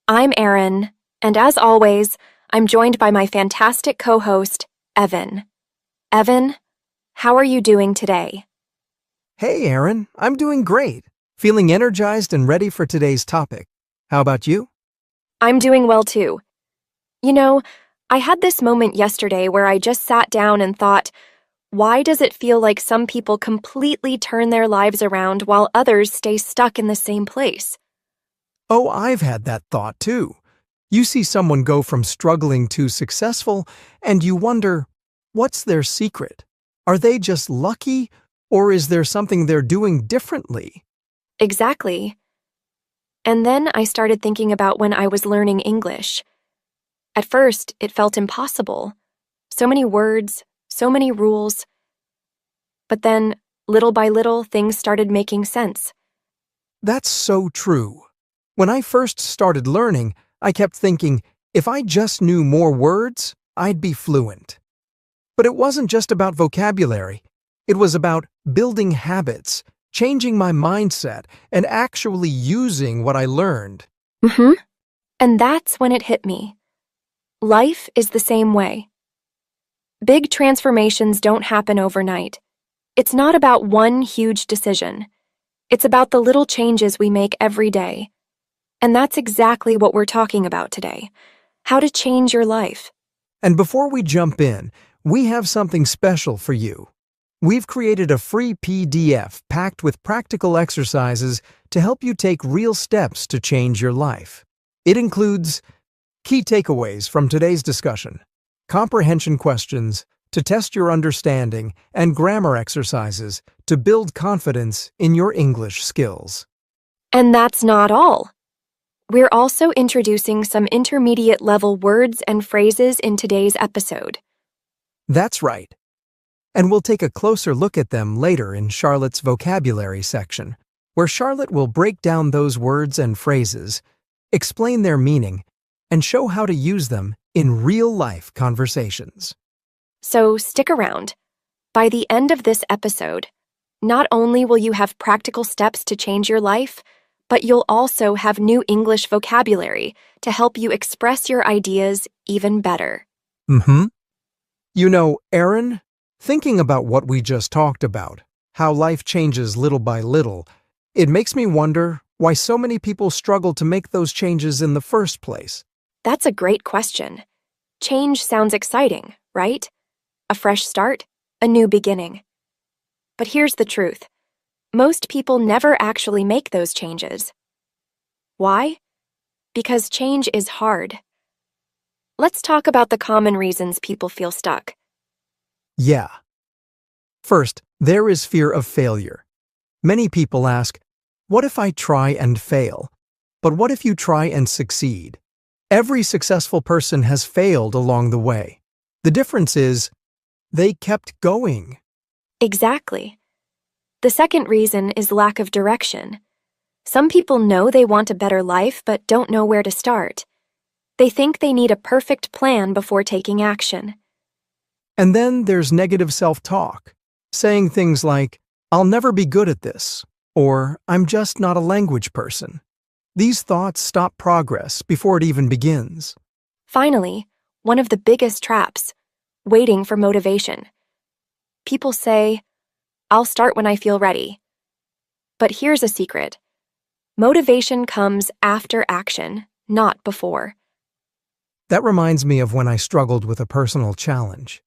I'm Erin, and as always, I'm joined by my fantastic co-host, Evan. Evan, how are you doing today? Hey, Aaron, I'm doing great. Feeling energized and ready for today's topic. How about you? I'm doing well too. You know, I had this moment yesterday where I just sat down and thought, why does it feel like some people completely turn their lives around while others stay stuck in the same place? Oh, I've had that thought too. You see someone go from struggling to successful, and you wonder, what's their secret? Are they just lucky, or is there something they're doing differently? Exactly. And then I started thinking about when I was learning English. At first, it felt impossible. So many words, so many rules. But then, little by little, things started making sense. That's so true. When I first started learning, I kept thinking, if I just knew more words, I'd be fluent. But it wasn't just about vocabulary. It was about building habits, changing my mindset, and actually using what I learned. And that's when it hit me. Life is the same way. Big transformations don't happen overnight. It's not about one huge decision. It's about the little changes we make every day. And that's exactly what we're talking about today. How to change your life. And before we jump in, we have something special for you. We've created a free PDF packed with practical exercises to help you take real steps to change your life. It includes key takeaways from today's discussion, comprehension questions to test your understanding, and grammar exercises to build confidence in your English skills. And that's not all. We're also introducing some intermediate level words and phrases in today's episode. That's right. And we'll take a closer look at them later in Charlotte's vocabulary section, where Charlotte will break down those words and phrases, explain their meaning, and show how to use them in real-life conversations. So stick around. By the end of this episode, not only will you have practical steps to change your life, but you'll also have new English vocabulary to help you express your ideas even better. You know, Aaron, thinking about what we just talked about, how life changes little by little, it makes me wonder why so many people struggle to make those changes in the first place. That's a great question. Change sounds exciting, right? A fresh start, a new beginning. But here's the truth. Most people never actually make those changes. Why? Because change is hard. Let's talk about the common reasons people feel stuck. Yeah. First, there is fear of failure. Many people ask, what if I try and fail? But what if you try and succeed? Every successful person has failed along the way. The difference is, they kept going. Exactly. The second reason is lack of direction. Some people know they want a better life but don't know where to start. They think they need a perfect plan before taking action. And then there's negative self-talk, saying things like, I'll never be good at this, or I'm just not a language person. These thoughts stop progress before it even begins. Finally, one of the biggest traps, waiting for motivation. People say, I'll start when I feel ready. But here's a secret. Motivation comes after action, not before. That reminds me of when I struggled with a personal challenge.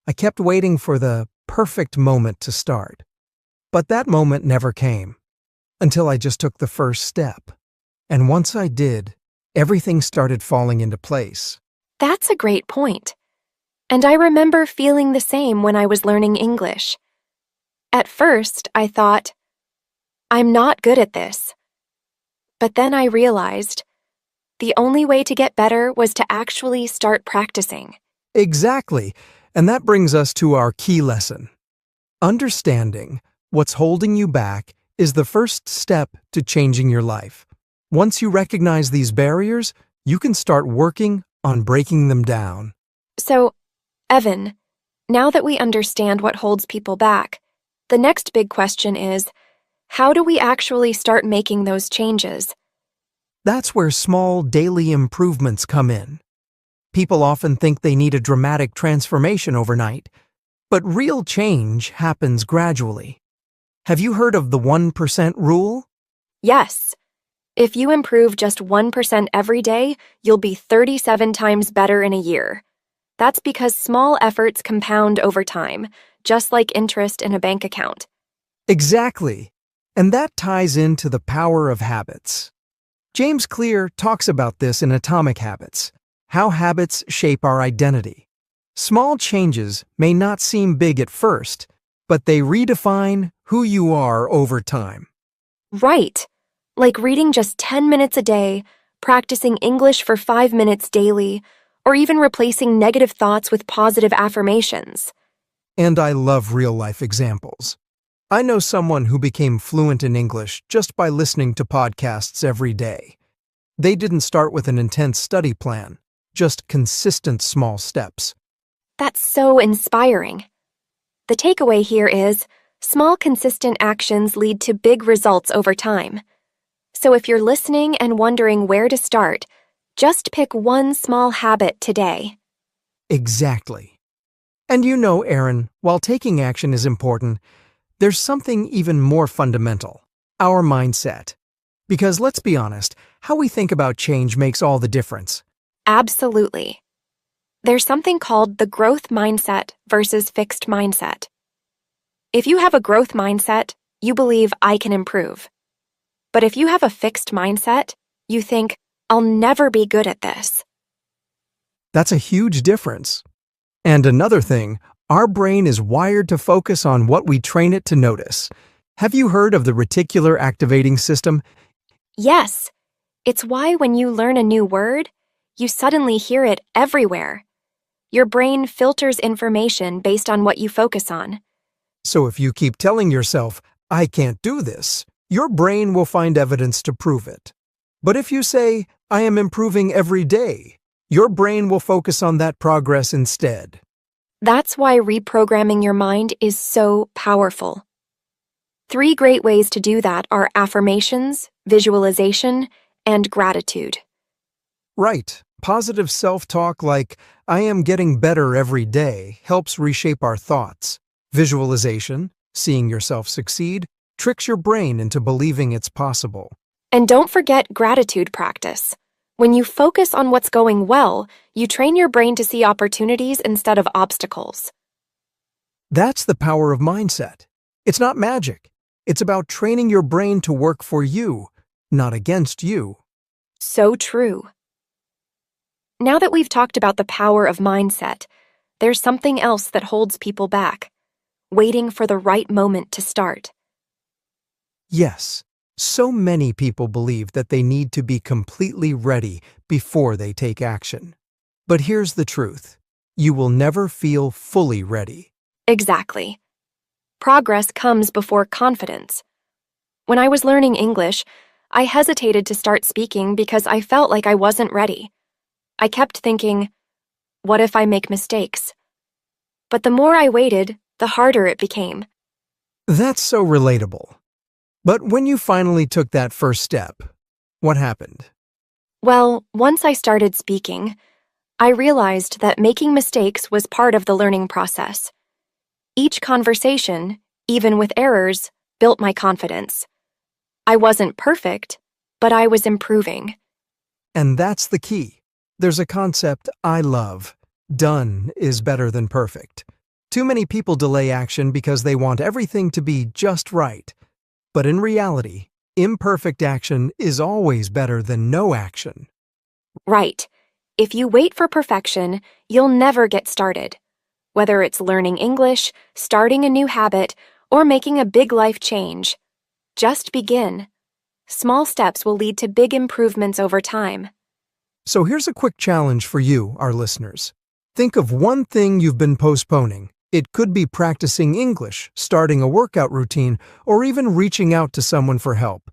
I kept waiting for the perfect moment to start. But that moment never came, until I just took the first step. And once I did, everything started falling into place. That's a great point. And I remember feeling the same when I was learning English. At first, I thought, I'm not good at this. But then I realized the only way to get better was to actually start practicing. Exactly, and that brings us to our key lesson. Understanding what's holding you back is the first step to changing your life. Once you recognize these barriers, you can start working on breaking them down. So, Evan, now that we understand what holds people back, the next big question is, how do we actually start making those changes? That's where small daily improvements come in. People often think they need a dramatic transformation overnight, but real change happens gradually. Have you heard of the 1% rule? Yes. If you improve just 1% every day, you'll be 37 times better in a year. That's because small efforts compound over time, just like interest in a bank account. Exactly. And that ties into the power of habits. James Clear talks about this in Atomic Habits, how habits shape our identity. Small changes may not seem big at first, but they redefine who you are over time. Right. Like reading just 10 minutes a day, practicing English for 5 minutes daily, or even replacing negative thoughts with positive affirmations. And I love real-life examples. I know someone who became fluent in English just by listening to podcasts every day. They didn't start with an intense study plan, just consistent small steps. That's so inspiring. The takeaway here is, small consistent actions lead to big results over time. So if you're listening and wondering where to start, just pick one small habit today. Exactly. And you know, Aaron, while taking action is important, there's something even more fundamental, our mindset. Because let's be honest, how we think about change makes all the difference. Absolutely. There's something called the growth mindset versus fixed mindset. If you have a growth mindset, you believe I can improve. But if you have a fixed mindset, you think, I'll never be good at this. That's a huge difference. And another thing, our brain is wired to focus on what we train it to notice. Have you heard of the reticular activating system? Yes, it's why when you learn a new word, you suddenly hear it everywhere. Your brain filters information based on what you focus on. So if you keep telling yourself, I can't do this, your brain will find evidence to prove it. But if you say, I am improving every day, your brain will focus on that progress instead. That's why reprogramming your mind is so powerful. 3 great ways to do that are affirmations, visualization, and gratitude. Right. Positive self-talk like, I am getting better every day, helps reshape our thoughts. Visualization, seeing yourself succeed, tricks your brain into believing it's possible. And don't forget gratitude practice. When you focus on what's going well, you train your brain to see opportunities instead of obstacles. That's the power of mindset. It's not magic. It's about training your brain to work for you, not against you. So true. Now that we've talked about the power of mindset, there's something else that holds people back, waiting for the right moment to start. Yes, so many people believe that they need to be completely ready before they take action. But here's the truth. You will never feel fully ready. Exactly. Progress comes before confidence. When I was learning English, I hesitated to start speaking because I felt like I wasn't ready. I kept thinking, what if I make mistakes? But the more I waited, the harder it became. That's so relatable. But when you finally took that first step, what happened? Well, once I started speaking, I realized that making mistakes was part of the learning process. Each conversation, even with errors, built my confidence. I wasn't perfect, but I was improving. And that's the key. There's a concept I love. Done is better than perfect. Too many people delay action because they want everything to be just right. But in reality, imperfect action is always better than no action. Right. If you wait for perfection, you'll never get started. Whether it's learning English, starting a new habit, or making a big life change, just begin. Small steps will lead to big improvements over time. So here's a quick challenge for you, our listeners. Think of one thing you've been postponing. It could be practicing English, starting a workout routine, or even reaching out to someone for help.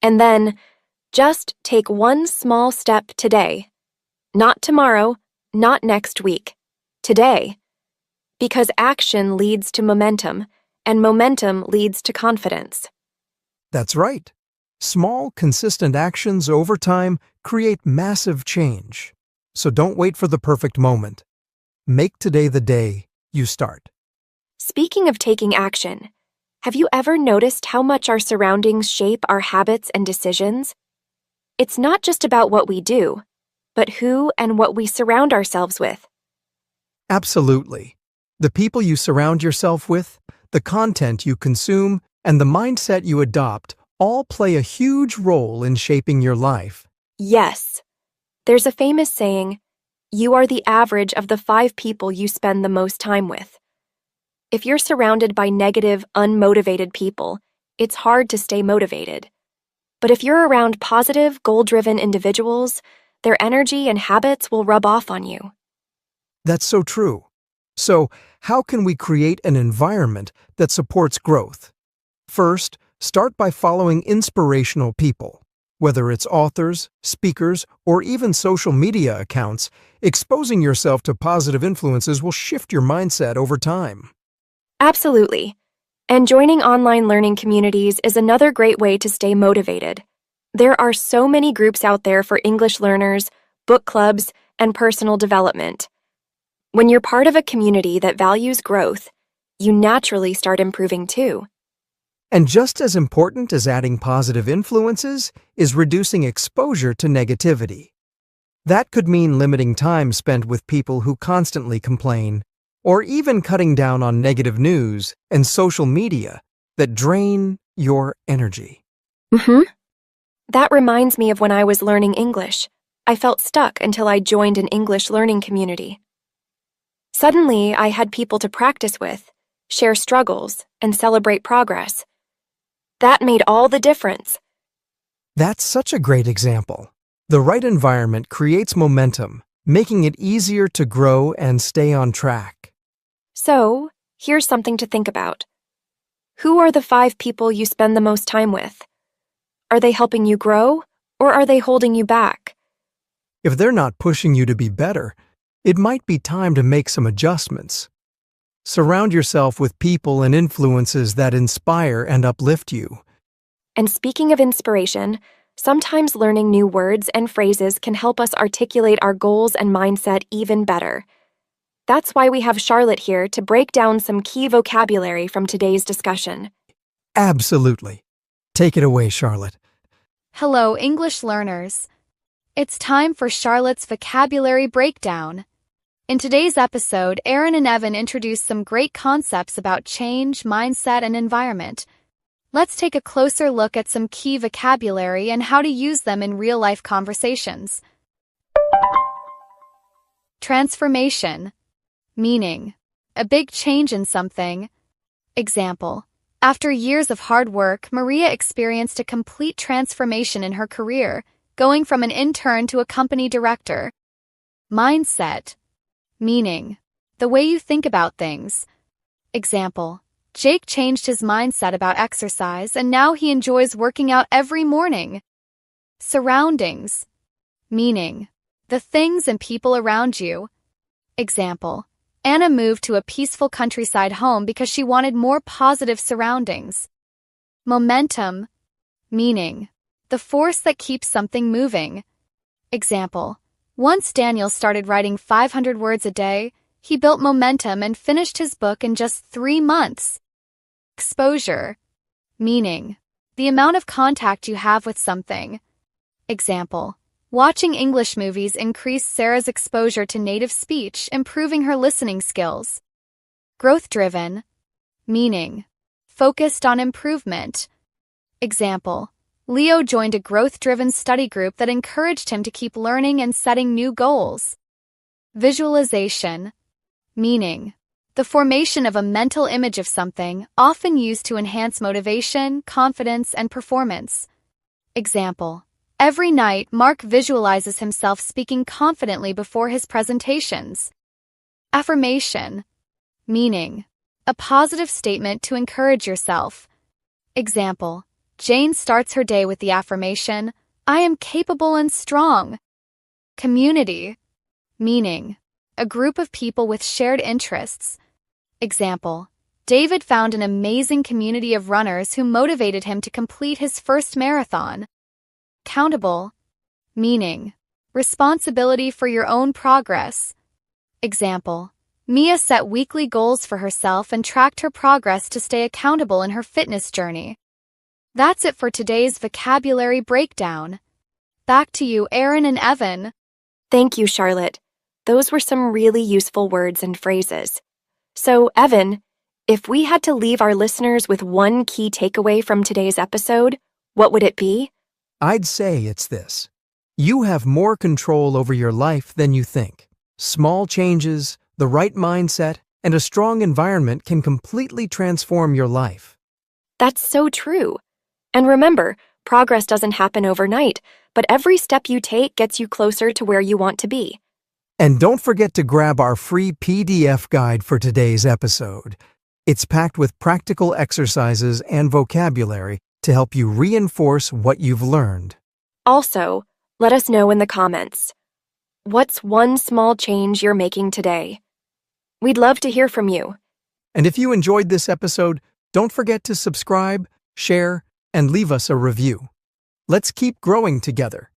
And then, just take one small step today. Not tomorrow, not next week. Today. Because action leads to momentum, and momentum leads to confidence. That's right. Small, consistent actions over time create massive change. So don't wait for the perfect moment. Make today the day you start. Speaking of taking action, have you ever noticed how much our surroundings shape our habits and decisions? It's not just about what we do, but who and what we surround ourselves with. Absolutely. The people you surround yourself with, the content you consume, and the mindset you adopt all play a huge role in shaping your life. Yes. There's a famous saying, "You are the average of the 5 people you spend the most time with." If you're surrounded by negative, unmotivated people, it's hard to stay motivated. But if you're around positive, goal-driven individuals, their energy and habits will rub off on you. That's so true. So, how can we create an environment that supports growth? First, start by following inspirational people. Whether it's authors, speakers, or even social media accounts, exposing yourself to positive influences will shift your mindset over time. Absolutely. And joining online learning communities is another great way to stay motivated. There are so many groups out there for English learners, book clubs, and personal development. When you're part of a community that values growth, you naturally start improving too. And just as important as adding positive influences is reducing exposure to negativity. That could mean limiting time spent with people who constantly complain, or even cutting down on negative news and social media that drain your energy. That reminds me of when I was learning English. I felt stuck until I joined an English learning community. Suddenly, I had people to practice with, share struggles, and celebrate progress. That made all the difference. That's such a great example. The right environment creates momentum, making it easier to grow and stay on track. So, here's something to think about. Who are the 5 people you spend the most time with? Are they helping you grow, or are they holding you back? If they're not pushing you to be better, it might be time to make some adjustments. Surround yourself with people and influences that inspire and uplift you. And speaking of inspiration, sometimes learning new words and phrases can help us articulate our goals and mindset even better. That's why we have Charlotte here to break down some key vocabulary from today's discussion. Absolutely. Take it away, Charlotte. Hello, English learners. It's time for Charlotte's vocabulary breakdown. In today's episode, Erin and Evan introduced some great concepts about change, mindset, and environment. Let's take a closer look at some key vocabulary and how to use them in real-life conversations. Transformation. Meaning, a big change in something. Example, after years of hard work, Maria experienced a complete transformation in her career, going from an intern to a company director. Mindset. Meaning, the way you think about things. Example, Jake changed his mindset about exercise and now he enjoys working out every morning. Surroundings. Meaning, the things and people around you. Example, Anna moved to a peaceful countryside home because she wanted more positive surroundings. Momentum. Meaning, the force that keeps something moving. Example, once Daniel started writing 500 words a day, he built momentum and finished his book in just 3 months. Exposure. Meaning, the amount of contact you have with something. Example, watching English movies increased Sarah's exposure to native speech, improving her listening skills. Growth-driven. Meaning, focused on improvement. Example, Leo joined a growth-driven study group that encouraged him to keep learning and setting new goals. Visualization. Meaning, the formation of a mental image of something, often used to enhance motivation, confidence, and performance. Example, every night Mark visualizes himself speaking confidently before his presentations. Affirmation. Meaning, a positive statement to encourage yourself. Example, Jane starts her day with the affirmation, "I am capable and strong." Community. Meaning, a group of people with shared interests. Example, David found an amazing community of runners who motivated him to complete his first marathon. Accountable, meaning responsibility for your own progress. Example: Mia set weekly goals for herself and tracked her progress to stay accountable in her fitness journey. That's it for today's vocabulary breakdown. Back to you, Aaron and Evan. Thank you, Charlotte. Those were some really useful words and phrases. So, Evan, if we had to leave our listeners with one key takeaway from today's episode, what would it be? I'd say it's this. You have more control over your life than you think. Small changes, the right mindset, and a strong environment can completely transform your life. That's so true. And remember, progress doesn't happen overnight, but every step you take gets you closer to where you want to be. And don't forget to grab our free PDF guide for today's episode. It's packed with practical exercises and vocabulary to help you reinforce what you've learned. Also, let us know in the comments. What's one small change you're making today? We'd love to hear from you. And if you enjoyed this episode, don't forget to subscribe, share, and leave us a review. Let's keep growing together.